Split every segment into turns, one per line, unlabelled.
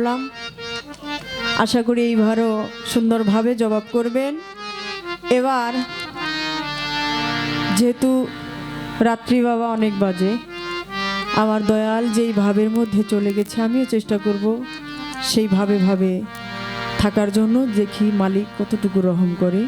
করলাম। আশা করি এইবারও সুন্দরভাবে জবাব করবেন। এবার যেহেতু রাত্রি বাবা অনেক বাজে, আমার দয়াল যেই ভাবের মধ্যে চলে গেছে আমিও চেষ্টা করব সেই ভাবে থাকার জন্য। দেখি মালিক কতটুকু রহম করে।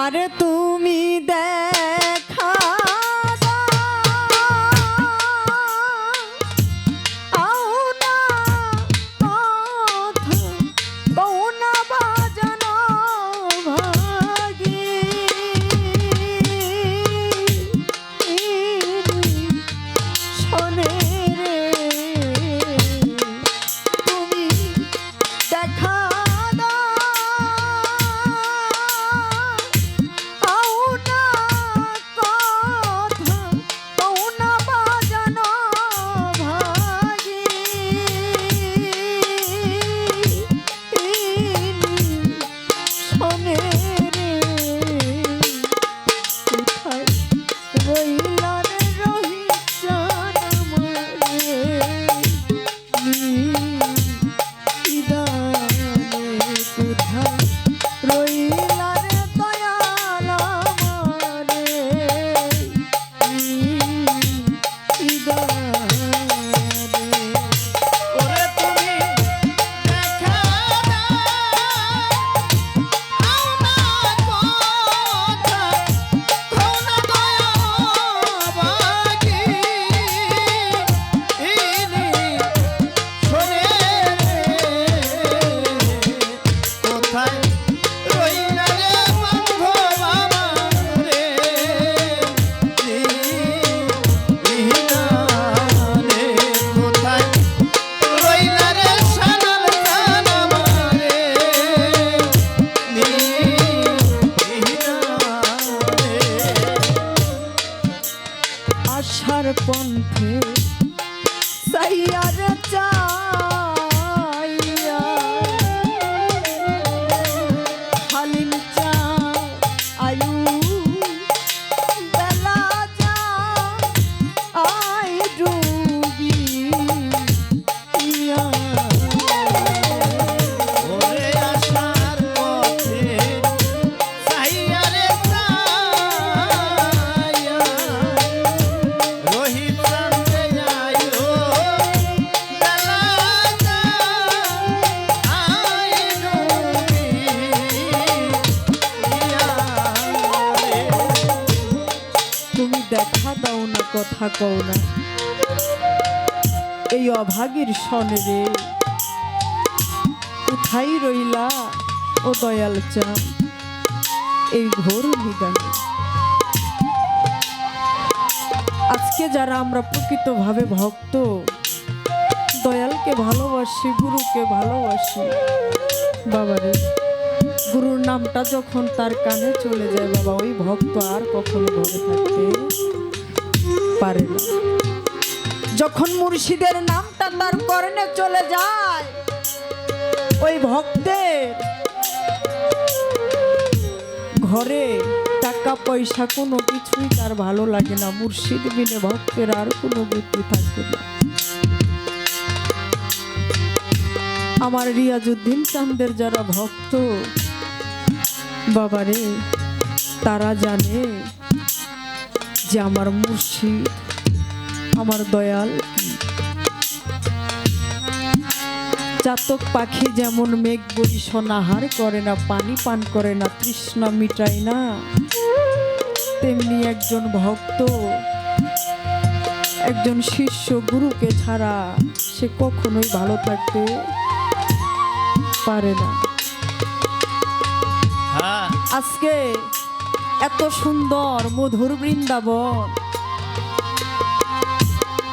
আরে তুমি দেখা আশার পন্থে সাইয়ার চাইয়া হালিম চা আয়ু বেলা যা আই ডুবি ইয়া
ওরে আশার পথে সাইয়ারে চাইয়া রোহিত চাঁদে আইও বেলা যা আই ডুবি ইয়া রে।
তুমি দেখা দাও না, কথা কও না, এই অভাগীর সনে রে কোথায় রইলা ও দয়াল চাঁদ এই ঘোর নিদানে। আজকে যারা আমরা প্রকৃতভাবে ভক্ত, দয়ালকে ভালোবাসি, গুরুকে ভালোবাসি, বাবারে গুরুর নামটা যখন তার কানে চলে যায় বাবা, ওই ভক্ত আর কখনো ঘরে থাকতে পারে না। যখন মুর্শিদের নামটা তার কর্ণে চলে যায়, ওই ভক্তের ঘরে টাকা পয়সা কোনো কিছুই তার ভালো লাগে না। মুর্শিদ বিনে ভক্তের আর কোনো গতি থাকবে না। আমার রিয়াজউদ্দিন চাঁদের যারা ভক্ত বাবারে, তারা জানে যে আমার মুর্শিদ, আমার দয়াল কি। চাতক পাখি যেমন মেঘ বরিশন আহার করে না, পানি পান করে না, তৃষ্ণা মিটায় না, তেমনি একজন ভক্ত, একজন শিষ্য গুরুকে ছাড়া সে কখনোই ভালো থাকতে পারে না।
হ্যাঁ,
আজকে এত সুন্দর মধুর বৃন্দাবন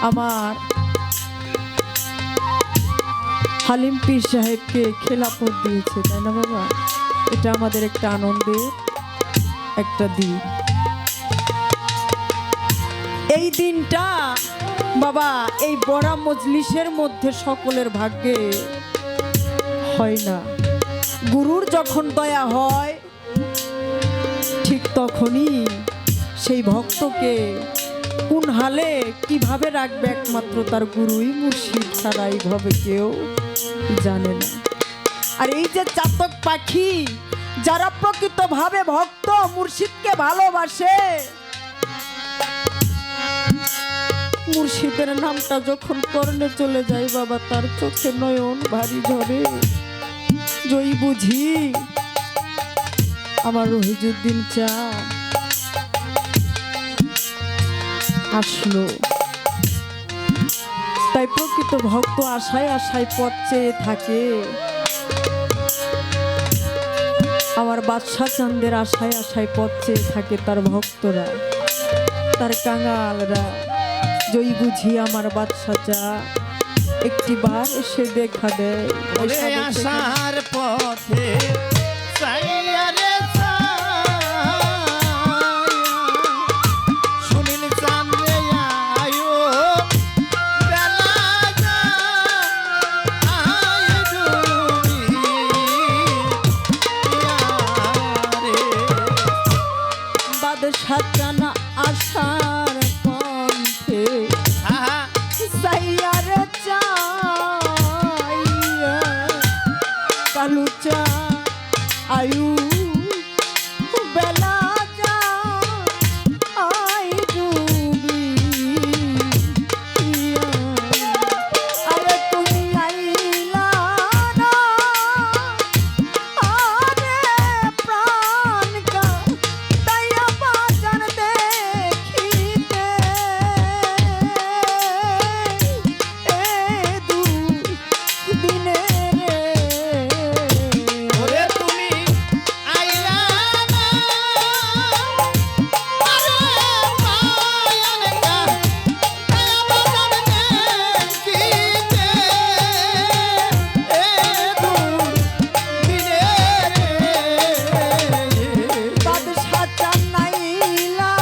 আমার হালিম পীর সাহেবকে খেলাফত দিয়েছে, তাই না বাবা? এটা আমাদের একটা আনন্দের একটা দিন। এই দিনটা বাবা এই বড়া মজলিসের মধ্যে সকলের ভাগ্যে হয় না। গুরুর যখন দয়া হয় ঠিক তখনই সেই ভক্তকে কোন হালে কিভাবে রাখবে একমাত্র তার গুরুই মুর্শিদ ছাড়া এইভাবে কেউ জানে না। আর এই যে চাতক পাখি যারা প্রকৃতভাবে ভক্ত মুর্শিদকে ভালোবাসে, মুর্শিদের নামটা যখন কর্ণে চলে যায় বাবা, তার চোখে নয়ন ভারী ঝরে। জয়ী বুঝি আমার রহিজুদ্দিন চা আসলো। তাই প্রকৃত ভক্ত আশায় আশায় পথ চেয়ে থাকে। আমার বাদশা চাঁদের আশায় আশায় পথ চেয়ে থাকে তার ভক্তরা, তার কাঙালরা। জয়ী বুঝি আমার বাদশা চা একটি বার এসে দেখা দেয়।
ওরে আসার পথে চাইয়া রে সুনীল চাঁদে আয়ো বেলা যায় রে
বাদশা চানা আসার পথে চাইয়া রে চাইয়া কালু চা আয়ু বেলা যা আই ডুবি। আরে তুমি আইলা না, আরে প্রাণ কা তাইয়া বাজার দেখিতে এ দু দিনে রে।
ওরে তুমি আইলা না আরে মায়ার গা তায়া বাজার দেখিতে এ দূর দিনে রে
বাদশা চানাইলা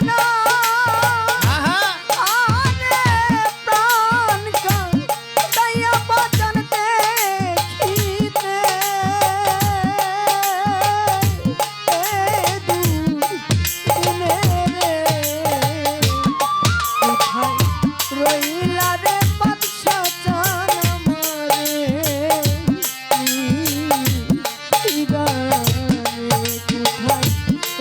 না,
আহা
আরে প্রাণ কা তাইয়া বাজার দেখিতে এ দু দিনে রে। কোথায় রইলা রে বাদশা চান আমারে কোথায়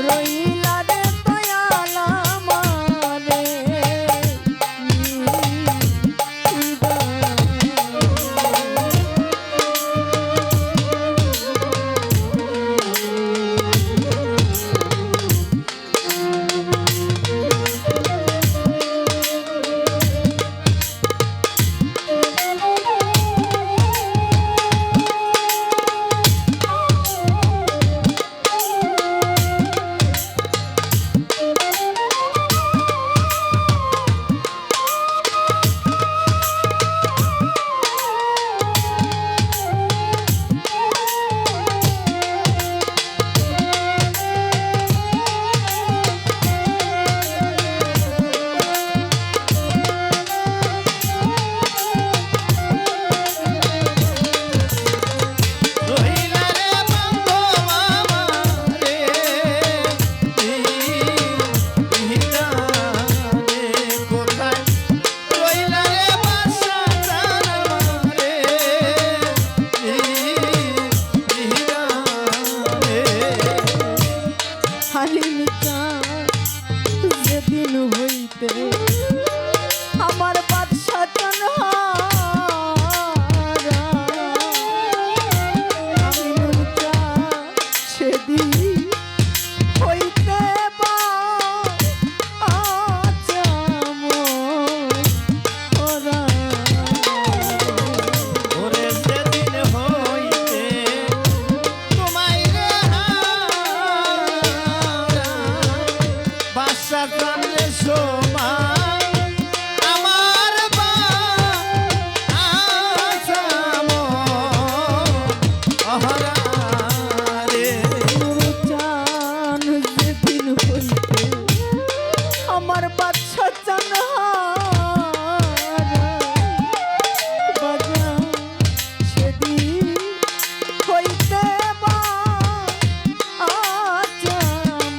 রইলা রে দয়াল আমারে
রহিলা রে বন্ধু আমারে হিরানে কোথায় রহিলা রে বাদশা চান আমারে হিরানে
হালিমিকা যেদিন হইতে আমার বাদশা চানহারা আমি নুনচা সেদিন হইতে বা আচাম ওরা
ওরে সেদিন হইতে তোমায় রে বাদশা চাঁদের সময় আমার আসাম অহরা রে
চান যেদিন হইতে আমার বাদশা চানহারা বাজা সেদিন হইতে বা আচাম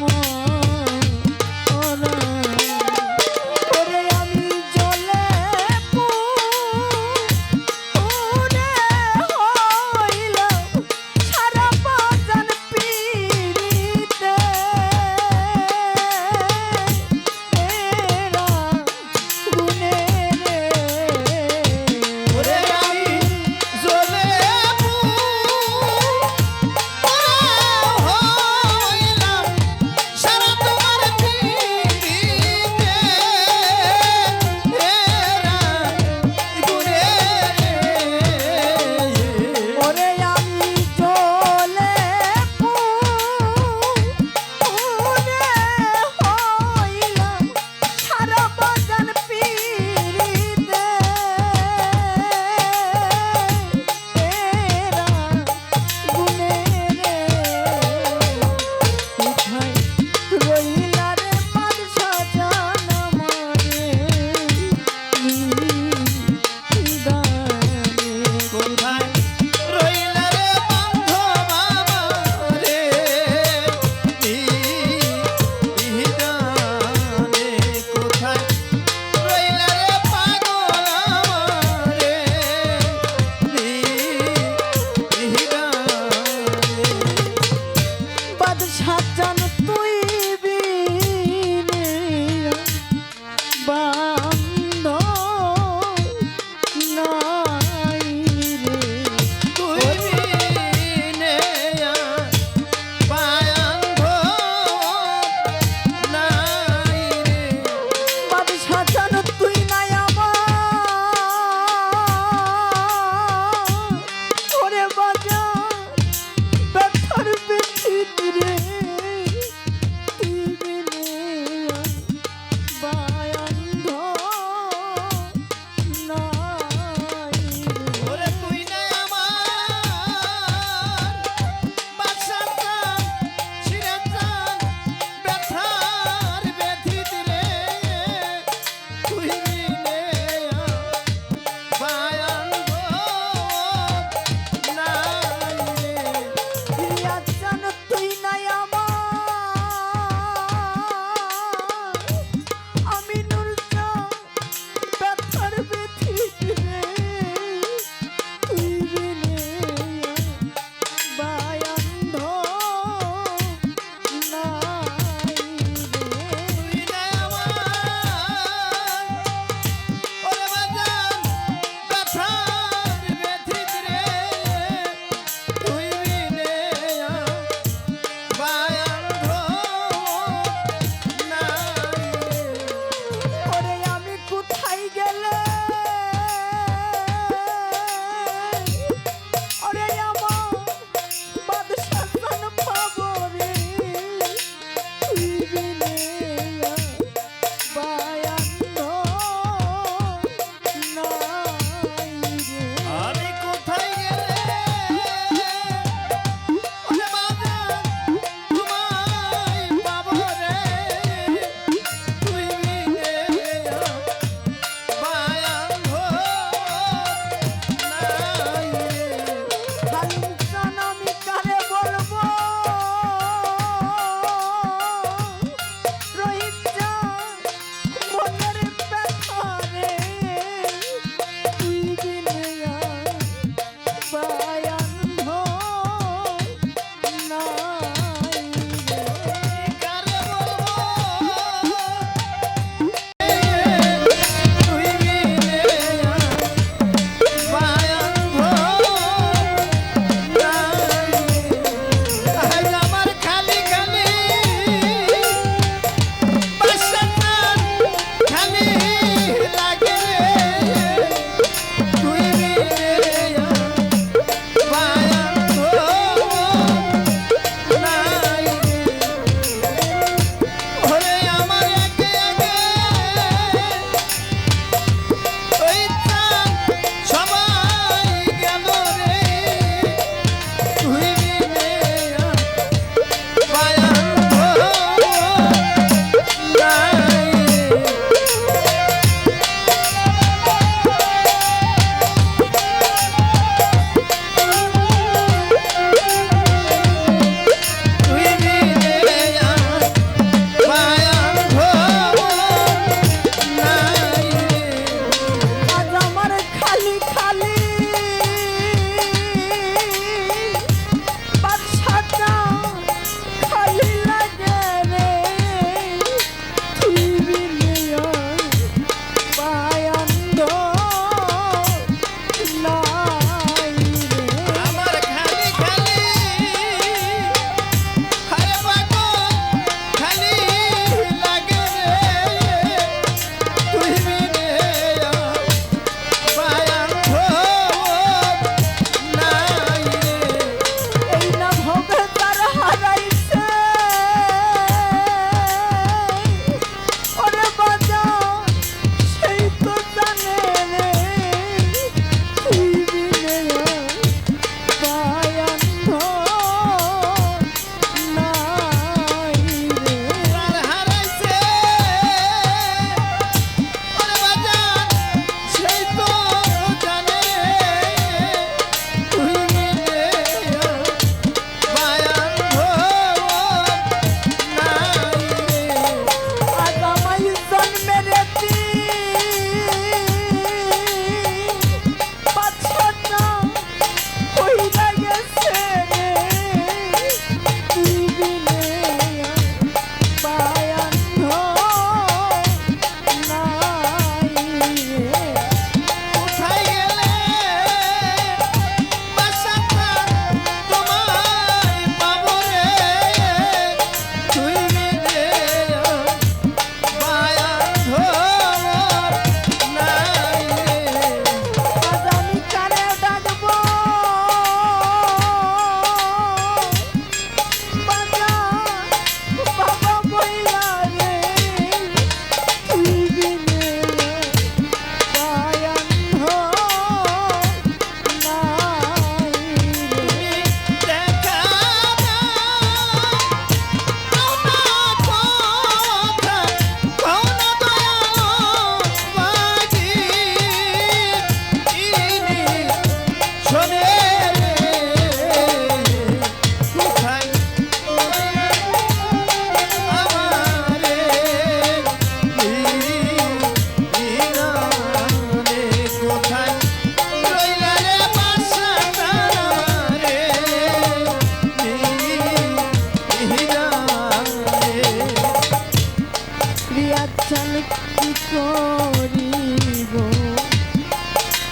প্রিয়াচল কি করিব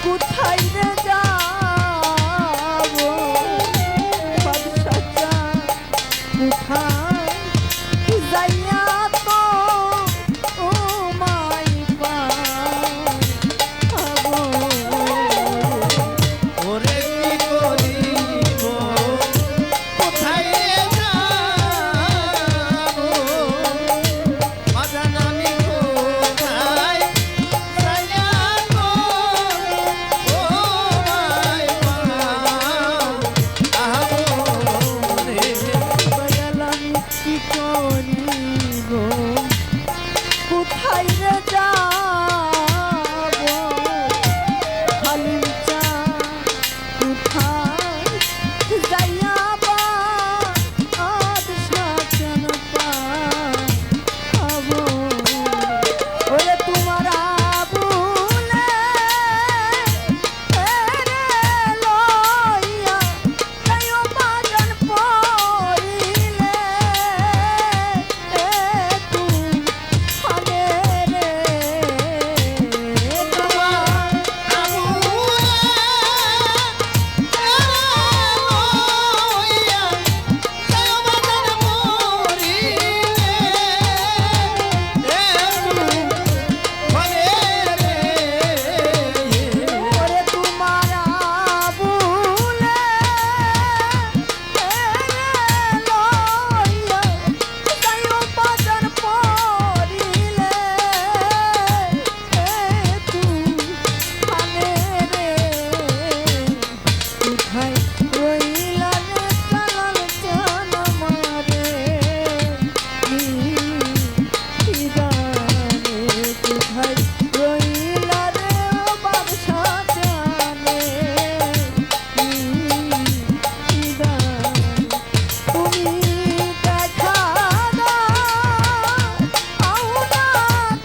কোথায় রে যাব বাদশা জান কোথায় যাইয়া তো ও মাই পাবো
ওরে কি করিব কোথায় যাব বাজান আমি কোথায় যাইয়া গো ও মাই পাও রে
দয়াল আমি কি করিব কোথায় রে যাব হালিম চা কোথায় যাইয়া বা আদ সাচন পাবো ওরে তোমার আবুলে রে লইয়া যাইও বাজান পড়িলে তুমি ফালে রে তোমার ওরে তোমার আবুলে লইয়া যাইও বাজান পড়িলে তুমি ফালে রে কোথায় রইলা রে চালাল চান আমারে নিদানে কোথায় রইলা রে ও বাদশা জানে নিদানে তুমি দেখা দাও আউনা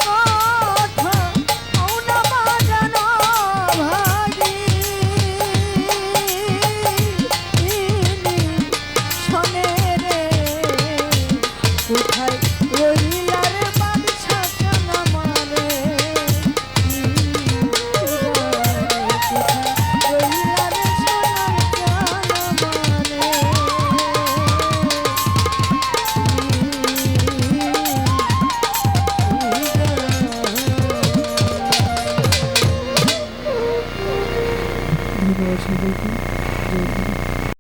কথা আউনা বাজানো ভাগি শোনে রে কোথায় রইলা রে বাদশা জান আমারে কোথায় রইলা রে সোনার জান আমারে ধন্যবাদ সবাইকে।